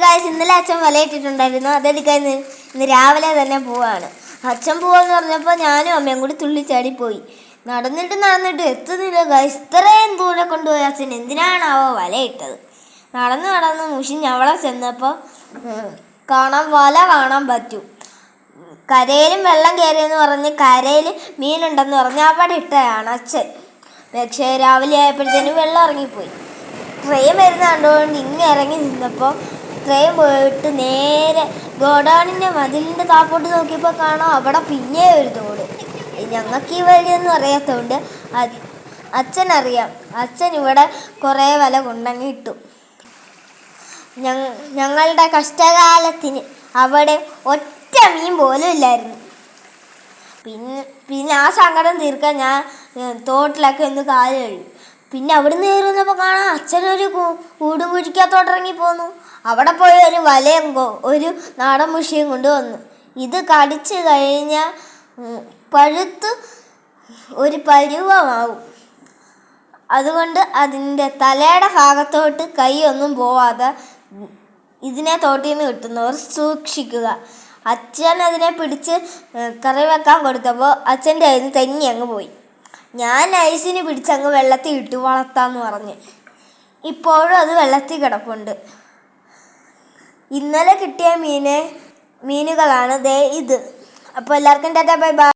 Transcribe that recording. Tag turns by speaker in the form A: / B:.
A: കാര്യം ഇന്നലെ അച്ഛൻ വലയിട്ടിട്ടുണ്ടായിരുന്നു, അതെടുക്കാൻ ഇന്ന് രാവിലെ തന്നെ പോവാണ്. അച്ഛൻ പോവാന്ന് പറഞ്ഞപ്പോൾ ഞാനും അമ്മയും കൂടി തുള്ളിച്ചാടിപ്പോയി. നടന്നിട്ട് എത്തുന്നില്ല ഗൈസ്. ഇത്രയും ദൂരെ കൊണ്ടുപോയി അച്ഛൻ എന്തിനാണാവോ വലയിട്ടത്. നടന്ന് മുഷിഞ്ഞ് അവിടെ ചെന്നപ്പോൾ വല കാണാൻ പറ്റും. കരയിലും വെള്ളം കയറിയെന്ന് പറഞ്ഞ് കരയിൽ മീനുണ്ടെന്ന് പറഞ്ഞ് അവിടെ ഇട്ടതാണ് അച്ഛൻ. പക്ഷേ രാവിലെ ആയപ്പോഴത്തേനും വെള്ളം ഇറങ്ങിപ്പോയി. ട്രെയിൻ വരുന്ന കണ്ടുകൊണ്ട് ഇങ്ങനെ ഇറങ്ങി നിന്നപ്പോൾ ട്രെയിൻ പോയിട്ട് നേരെ ഗോഡൗണിൻ്റെ മതിലിൻ്റെ താപ്പോട്ട് നോക്കിയപ്പോൾ കാണാം അവിടെ പിന്നെ ഒരു തോട്. ഞങ്ങൾക്ക് ഈ വഴിയൊന്നും അറിയാത്തതുകൊണ്ട് അച്ഛനറിയാം. അച്ഛൻ ഇവിടെ കുറേ വല കൊണ്ടങ്ങി ഇട്ടു. ഞങ്ങളുടെ കഷ്ടകാലത്തിന് അവിടെ ഒറ്റ മീൻ പോലും ഇല്ലായിരുന്നു. പിന്നെ ആ സങ്കടം തീർക്കാൻ ഞാൻ തോട്ടിലൊക്കെ ഒന്ന് കാല് കഴുകി. പിന്നെ അവിടെ നിന്ന് കയറുന്നപ്പോൾ കാണാം അച്ഛനൊരു കൂടും കുഴിക്കകത്തോട്ടിറങ്ങി പോന്നു. അവിടെ പോയി ഒരു വലയും ഒരു നാടൻ മുഷിയും കൊണ്ടുവന്നു. ഇത് കടിച്ച് കഴിഞ്ഞാൽ പഴുത്ത് ഒരു പരുവമാവും. അതുകൊണ്ട് അതിൻ്റെ തലയുടെ ഭാഗത്തോട്ട് കൈയൊന്നും പോവാതെ ഇതിനെ തോട്ടിൽ നിന്ന് കിട്ടുന്നവർ സൂക്ഷിക്കുക. അച്ഛൻ അതിനെ പിടിച്ച് കറി വെക്കാൻ കൊടുത്തപ്പോൾ അച്ഛൻ്റെ കയ്യിൽ നിന്ന് തെന്നി അങ്ങ് പോയി. ഞാൻ ഐസിന് പിടിച്ചങ്ങ് വെള്ളത്തിൽ ഇട്ട് വളർത്താമെന്ന് പറഞ്ഞ് ഇപ്പോഴും അത് വെള്ളത്തിൽ കിടപ്പുണ്ട്. ഇന്നലെ കിട്ടിയ മീനുകളാണ് ദേ ഇത്. അപ്പോൾ എല്ലാവർക്കും ടാറ്റാ ബൈ ബൈ.